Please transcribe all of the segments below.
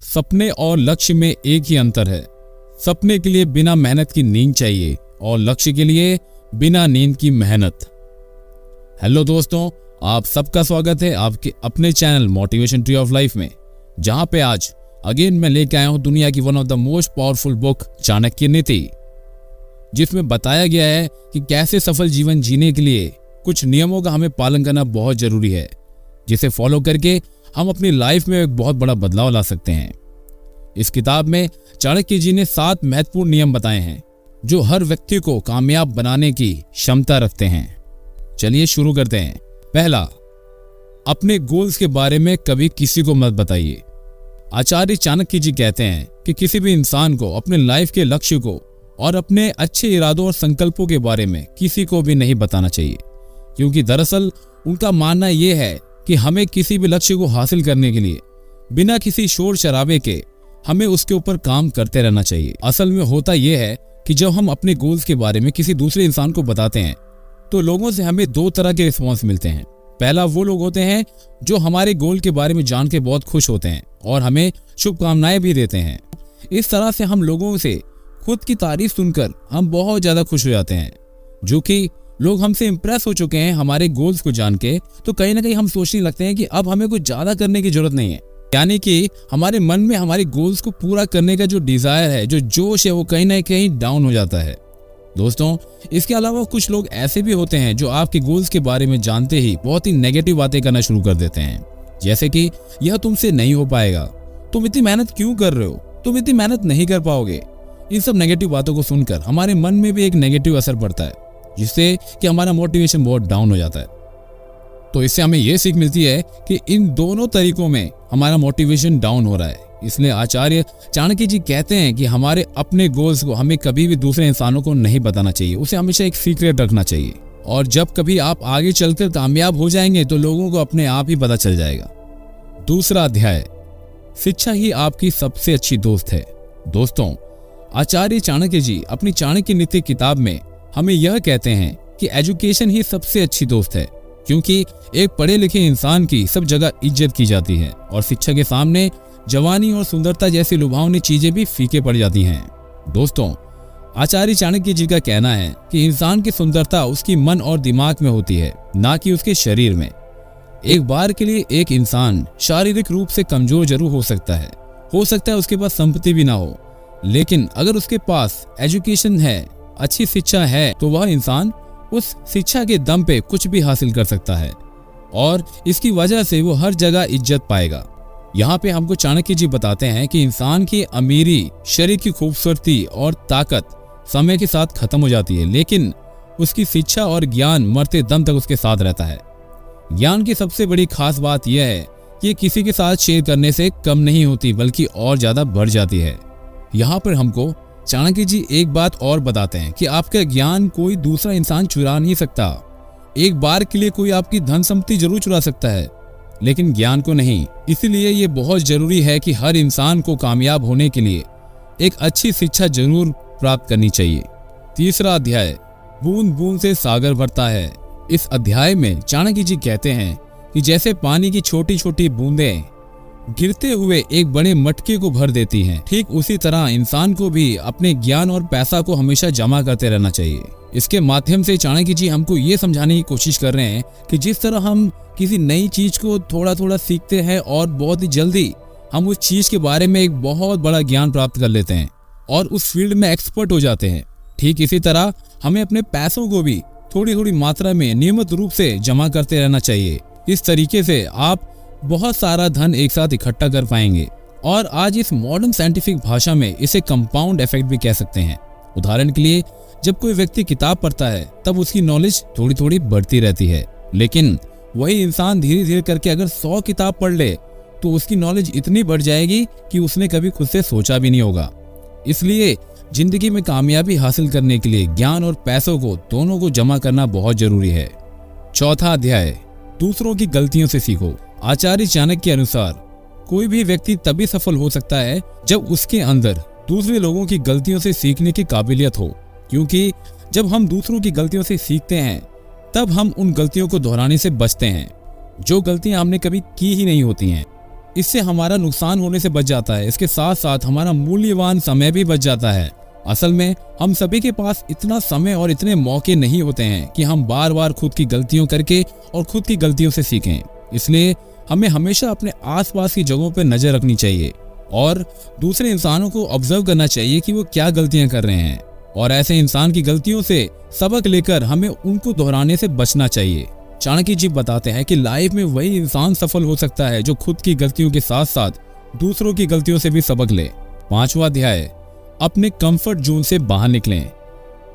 सपने और लक्ष्य में एक ही अंतर है। सपने के लिए बिना मेहनत की नींद चाहिए और लक्ष्य के लिए बिना नींद की मेहनत। हेलो दोस्तों, आप सबका स्वागत है आपके अपने channel motivation tree of life में, जहां पे आज अगेन मैं लेके आया हूं दुनिया की one of the most powerful book Chanakya नीति, जिसमें बताया गया है कि कैसे सफल जीवन जीने के लिए कुछ नियमों का हमें पालन करना बहुत जरूरी है, जिसे फॉलो करके हम अपनी लाइफ में एक बहुत बड़ा बदलाव ला सकते हैं। इस किताब में चाणक्य जी ने 7 महत्वपूर्ण नियम बताए हैं जो हर व्यक्ति को कामयाब बनाने की क्षमता रखते हैं। चलिए शुरू करते हैं। पहला, अपने गोल्स के बारे में कभी किसी को मत बताइए। आचार्य चाणक्य जी कहते हैं कि किसी भी इंसान को अपने लाइफ के लक्ष्य को और अपने अच्छे इरादों और संकल्पों के बारे में किसी को भी नहीं बताना चाहिए, क्योंकि दरअसल उनका मानना यह है कि हमें किसी भी लक्ष्य को हासिल करने के लिए बिना किसी शोर शराबे के हमें उसके ऊपर काम करते रहना चाहिए। असल में होता यह है कि जब हम अपने गोल्स के बारे में किसी दूसरे इंसान को बताते हैं तो लोगों से हमें 2 तरह के रिस्पॉन्स मिलते हैं। पहला, वो लोग होते हैं जो हमारे गोल के बारे में जान के बहुत खुश होते हैं और हमें शुभकामनाएं भी देते हैं। इस तरह से हम लोगों से खुद की तारीफ सुनकर हम बहुत ज्यादा खुश हो जाते हैं। जो कि लोग हमसे इंप्रेस हो चुके हैं हमारे गोल्स को जान के, तो कहीं ना कहीं हम सोचने लगते हैं कि अब हमें कुछ ज्यादा करने की जरूरत नहीं है। यानी कि हमारे मन में हमारे गोल्स को पूरा करने का जो डिजायर है, जो जोश है, वो कहीं ना कहीं डाउन हो जाता है। दोस्तों, इसके अलावा कुछ लोग ऐसे भी होते हैं जो आपके गोल्स के बारे में जानते ही बहुत ही नेगेटिव बातें करना शुरू कर देते हैं, जैसे कि यह तुमसे नहीं हो पाएगा, तुम इतनी मेहनत क्यों कर रहे हो, तुम इतनी मेहनत नहीं कर पाओगे। इन सब नेगेटिव बातों को सुनकर हमारे मन में भी एक नेगेटिव असर पड़ता है, जिससे कि हमारा मोटिवेशन बहुत डाउन हो जाता है। तो इससे हमें यह सीख मिलती है कि इन दोनों तरीकों में हमारा मोटिवेशन डाउन हो रहा है। इसलिए आचार्य चाणक्य जी कहते हैं कि हमारे अपने गोल्स को हमें कभी भी दूसरे इंसानों को नहीं बताना चाहिए, उसे हमेशा एक सीक्रेट रखना चाहिए। और जब कभी आप आगे चलकर कामयाब हो जाएंगे तो लोगों को अपने आप ही पता चल जाएगा। दूसरा अध्याय, शिक्षा ही आपकी सबसे अच्छी दोस्त है। दोस्तों, आचार्य चाणक्य जी अपनी चाणक्य नीति किताब में हमें यह कहते हैं कि एजुकेशन ही सबसे अच्छी दोस्त है, क्योंकि एक पढ़े लिखे इंसान की सब जगह इज्जत की जाती है और शिक्षा के सामने जवानी और सुंदरता जैसी लुभावनी चीजें भी फीके पड़ जाती हैं। दोस्तों, आचार्य चाणक्य जी का कहना है कि इंसान की सुंदरता उसकी मन और दिमाग में होती है, ना कि उसके शरीर में। एक बार के लिए एक इंसान शारीरिक रूप से कमजोर जरूर हो सकता है उसके पास संपत्ति भी ना हो, लेकिन अगर उसके पास एजुकेशन है, अच्छी शिक्षा है, तो वह इंसान उस शिक्षा के दम पे कुछ भी हासिल कर सकता है और इसकी वजह से वो हर जगह इज्जत पाएगा। यहाँ पे हमको चाणक्य जी बताते हैं कि इंसान की अमीरी, शरीर की खूबसूरती और ताकत समय के साथ खत्म हो जाती है, लेकिन उसकी शिक्षा और ज्ञान मरते दम तक उसके साथ रहता है। ज्ञान की सबसे बड़ी खास बात यह है कि ये किसी के साथ शेयर करने से कम नहीं होती, बल्कि और ज्यादा बढ़ जाती है। यहाँ पर हमको चाणक्य जी एक बात और बताते हैं कि आपका ज्ञान कोई दूसरा इंसान चुरा नहीं सकता। एक बार के लिए कोई आपकी धन संपत्ति जरूर चुरा सकता है, लेकिन ज्ञान को नहीं। इसीलिए ये बहुत जरूरी है कि हर इंसान को कामयाब होने के लिए एक अच्छी शिक्षा जरूर प्राप्त करनी चाहिए। तीसरा अध्याय, बूंद बूंद से सागर भरता है। इस अध्याय में चाणक्य जी कहते हैं कि जैसे पानी की छोटी छोटी बूंदें गिरते हुए एक बड़े मटके को भर देती हैं, ठीक उसी तरह इंसान को भी अपने ज्ञान और पैसा को हमेशा जमा करते रहना चाहिए। इसके माध्यम से चाणक्य जी हमको ये समझाने की कोशिश कर रहे हैं कि जिस तरह हम किसी नई चीज को थोड़ा थोड़ा सीखते हैं और बहुत ही जल्दी हम उस चीज के बारे में एक बहुत बड़ा ज्ञान प्राप्त कर लेते हैं और उस फील्ड में एक्सपर्ट हो जाते हैं, ठीक इसी तरह हमें अपने पैसों को भी थोड़ी थोड़ी मात्रा में नियमित रूप से जमा करते रहना चाहिए। इस तरीके से आप बहुत सारा धन एक साथ इकट्ठा कर पाएंगे और आज इस मॉडर्न साइंटिफिक भाषा में इसे कंपाउंड इफेक्ट भी कह सकते हैं। उदाहरण के लिए, जब कोई व्यक्ति किताब पढ़ता है तब उसकी नॉलेज थोड़ी थोड़ी बढ़ती रहती है, लेकिन वही इंसान धीरे धीरे करके अगर 100 किताब पढ़ ले तो उसकी नॉलेज इतनी बढ़ जाएगी कि उसने कभी खुद से सोचा भी नहीं होगा। इसलिए जिंदगी में कामयाबी हासिल करने के लिए ज्ञान और पैसों को दोनों को जमा करना बहुत जरूरी है। चौथा अध्याय, दूसरों की गलतियों से सीखो। आचार्य चाणक्य के अनुसार कोई भी व्यक्ति तभी सफल हो सकता है जब उसके अंदर दूसरे लोगों की गलतियों से सीखने की काबिलियत हो, क्योंकि जब हम दूसरों की गलतियों से सीखते हैं तब हम उन गलतियों को दोहराने से बचते हैं जो गलतियां हमने कभी की ही नहीं होती हैं। इससे हमारा नुकसान होने से बच जाता है। इसके साथ साथ हमारा मूल्यवान समय भी बच जाता है। असल में हम सभी के पास इतना समय और इतने मौके नहीं होते हैं कि हम बार बार खुद की गलतियों करके और खुद की गलतियों से सीखें। इसलिए हमें हमेशा अपने आसपास की जगहों पर नजर रखनी चाहिए और दूसरे इंसानों को ऑब्जर्व करना चाहिए कि वो क्या गलतियां कर रहे हैं, और ऐसे इंसान की गलतियों से सबक लेकर हमें उनको दोहराने से बचना चाहिए। चाणक्य जी बताते हैं कि लाइफ में वही इंसान सफल हो सकता है जो खुद की गलतियों के साथ साथ दूसरों की गलतियों से भी सबक ले। 5वां अध्याय, अपने कंफर्ट जोन से बाहर निकलें।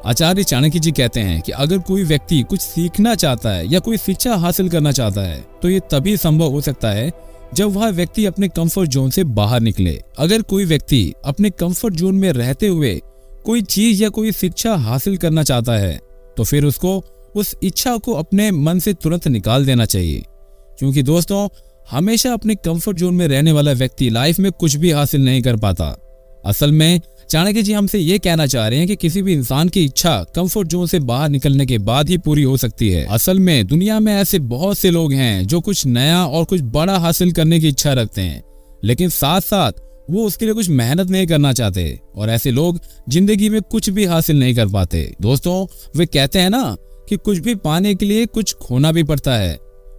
आचार्य चाणक्य जी कहते हैं कि अगर कोई व्यक्ति कुछ सीखना चाहता है या कोई शिक्षा हासिल करना चाहता है तो ये तभी संभव हो सकता है जब वह व्यक्ति अपने कंफर्ट जोन से बाहर निकले। अगर कोई व्यक्ति अपने कंफर्ट जोन में रहते हुए कोई चीज या कोई शिक्षा हासिल करना चाहता है तो फिर उसको उस इच्छा को अपने मन से तुरंत निकाल देना चाहिए, क्योंकि दोस्तों हमेशा अपने कंफर्ट जोन में रहने वाला व्यक्ति लाइफ में कुछ भी हासिल नहीं कर पाता। असल में चाणक्य जी हमसे ये कहना चाह रहे हैं कि किसी भी इंसान की इच्छा कंफर्ट जोन से बाहर निकलने के बाद ही पूरी हो सकती है। असल में दुनिया में ऐसे बहुत से लोग हैं जो कुछ नया और कुछ बड़ा हासिल करने की इच्छा रखते हैं, लेकिन साथ साथ वो उसके लिए कुछ मेहनत नहीं करना चाहते, और ऐसे लोग जिंदगी में कुछ भी हासिल नहीं कर पाते। दोस्तों वे कहते हैं ना कि कुछ भी पाने के लिए कुछ खोना भी पड़ता है।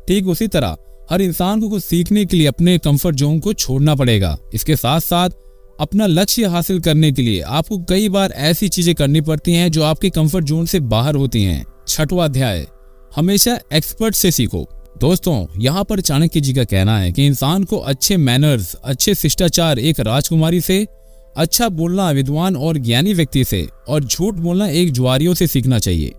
ठीक उसी तरह हर इंसान को कुछ सीखने के लिए अपने कंफर्ट जोन को छोड़ना पड़ेगा। इसके साथ साथ अपना लक्ष्य हासिल करने के लिए आपको कई बार ऐसी चीजें करनी पड़ती हैं जो आपके कंफर्ट जोन से बाहर होती हैं। 6वां अध्याय, हमेशा एक्सपर्ट से सीखो। दोस्तों यहाँ पर चाणक्य जी का कहना है कि इंसान को अच्छे मैनर्स, अच्छे शिष्टाचार एक राजकुमारी से, अच्छा बोलना विद्वान और ज्ञानी व्यक्ति से, और झूठ बोलना एक जुआरियों से सीखना चाहिए।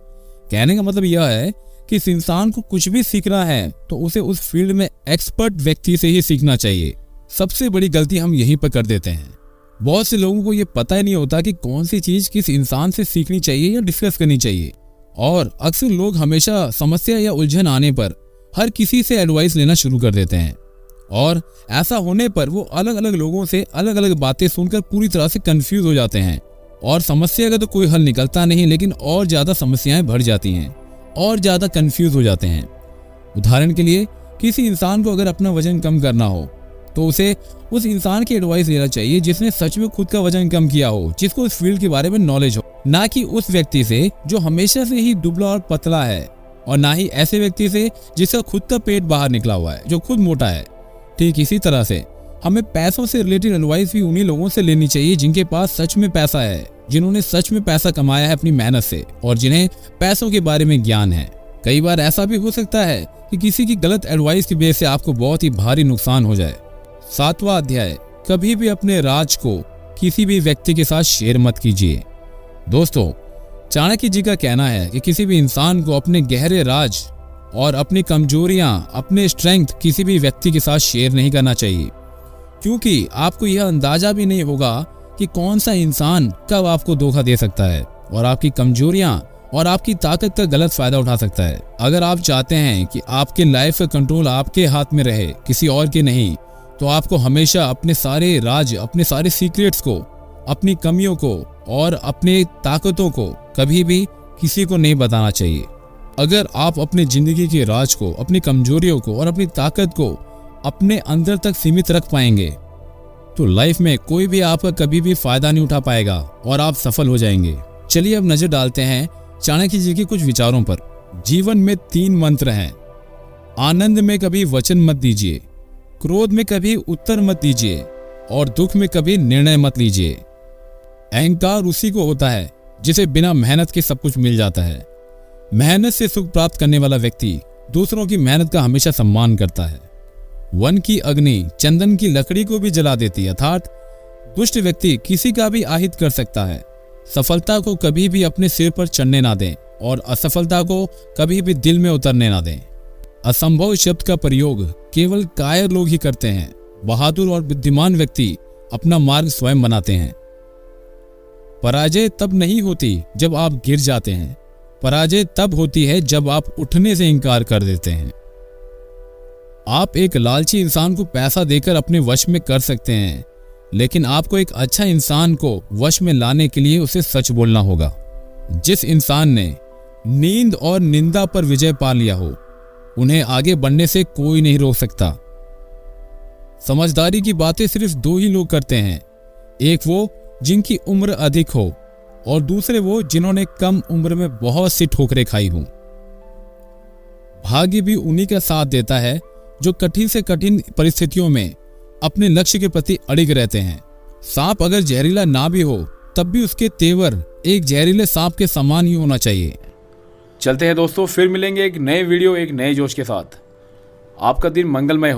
कहने का मतलब यह है कि इस इंसान को कुछ भी सीखना है तो उसे उस फील्ड में एक्सपर्ट व्यक्ति से ही सीखना चाहिए। सबसे बड़ी गलती हम यहीं पर कर देते हैं। बहुत से लोगों को ये पता ही नहीं होता कि कौन सी चीज किस इंसान से सीखनी चाहिए या डिस्कस करनी चाहिए, और अक्सर लोग हमेशा समस्या या उलझन आने पर हर किसी से एडवाइस लेना शुरू कर देते हैं, और ऐसा होने पर वो अलग अलग लोगों से अलग अलग बातें सुनकर पूरी तरह से कंफ्यूज हो जाते हैं, और समस्या का तो कोई हल निकलता नहीं, लेकिन और ज्यादा समस्याएं बढ़ जाती हैं और ज्यादा कंफ्यूज हो जाते हैं। उदाहरण के लिए किसी इंसान को अगर अपना वजन कम करना हो तो उसे उस इंसान की एडवाइस लेना चाहिए जिसने सच में खुद का वजन कम किया हो, जिसको इस फील्ड के बारे में नॉलेज हो, ना कि उस व्यक्ति से जो हमेशा से ही दुबला और पतला है, और ना ही ऐसे व्यक्ति से जिसका खुद का पेट बाहर निकला हुआ है, जो खुद मोटा है। ठीक इसी तरह से हमें पैसों से रिलेटेड एडवाइस भी उन्हीं लोगों से लेनी चाहिए जिनके पास सच में पैसा है, जिन्होंने सच में पैसा कमाया है अपनी मेहनत से, और जिन्हें पैसों के बारे में ज्ञान है। कई बार ऐसा भी हो सकता है कि किसी की गलत एडवाइस की वजह से आपको बहुत ही भारी नुकसान हो जाए। 7वां अध्याय, कभी भी अपने राज को किसी भी व्यक्ति के साथ शेयर मत कीजिए। दोस्तों चाणक्य जी का कहना है कि किसी भी इंसान को अपने गहरे राज और अपनी कमजोरियां, अपने स्ट्रेंथ किसी भी व्यक्ति के साथ शेयर नहीं करना चाहिए, क्योंकि आपको यह अंदाजा भी नहीं होगा कि कौन सा इंसान कब आपको धोखा दे सकता है और आपकी कमजोरियां और आपकी ताकत का गलत फायदा उठा सकता है। अगर आप चाहते हैं कि आपके लाइफ का कंट्रोल आपके हाथ में रहे, किसी और के नहीं, तो आपको हमेशा अपने सारे राज, अपने सारे सीक्रेट्स को, अपनी कमियों को और अपनी ताकतों को कभी भी किसी को नहीं बताना चाहिए। अगर आप अपनी जिंदगी के राज को, अपनी कमजोरियों को और अपनी ताकत को अपने अंदर तक सीमित रख पाएंगे तो लाइफ में कोई भी आपका कभी भी फायदा नहीं उठा पाएगा और आप सफल हो जाएंगे। चलिए अब नजर डालते हैं चाणक्य जी के कुछ विचारों पर। जीवन में 3 मंत्र हैं। आनंद में कभी वचन मत दीजिए, क्रोध में कभी उत्तर मत दीजिए, और दुख में कभी निर्णय मत लीजिए। अहंकार उसी को होता है जिसे बिना मेहनत के सब कुछ मिल जाता है। मेहनत से सुख प्राप्त करने वाला व्यक्ति दूसरों की मेहनत का हमेशा सम्मान करता है। वन की अग्नि चंदन की लकड़ी को भी जला देती है, अर्थात दुष्ट व्यक्ति किसी का भी आहित कर सकता है। सफलता को कभी भी अपने सिर पर चढ़ने ना दें और असफलता को कभी भी दिल में उतरने ना दें। असंभव शब्द का प्रयोग केवल कायर लोग ही करते हैं। बहादुर और बुद्धिमान व्यक्ति अपना मार्ग स्वयं बनाते हैं। पराजय तब नहीं होती जब आप गिर जाते हैं, पराजय तब होती है जब आप उठने से इनकार कर देते हैं। आप एक लालची इंसान को पैसा देकर अपने वश में कर सकते हैं, लेकिन आपको एक अच्छा इंसान को वश में लाने के लिए उसे सच बोलना होगा। जिस इंसान ने नींद और निंदा पर विजय पा लिया हो, उन्हें आगे बढ़ने से कोई नहीं रोक सकता। समझदारी की बातें सिर्फ दो ही लोग करते हैं, एक वो जिनकी उम्र अधिक हो और दूसरे वो जिन्होंने कम उम्र में बहुत सी ठोकरें खाई हों। भाग्य भी उन्हीं का साथ देता है जो कठिन से कठिन परिस्थितियों में अपने लक्ष्य के प्रति अड़िग रहते हैं। सांप अगर जहरीला ना भी हो तब भी उसके तेवर एक जहरीले सांप के समान ही होना चाहिए। चलते हैं दोस्तों, फिर मिलेंगे एक नए वीडियो एक नए जोश के साथ। आपका दिन मंगलमय हो।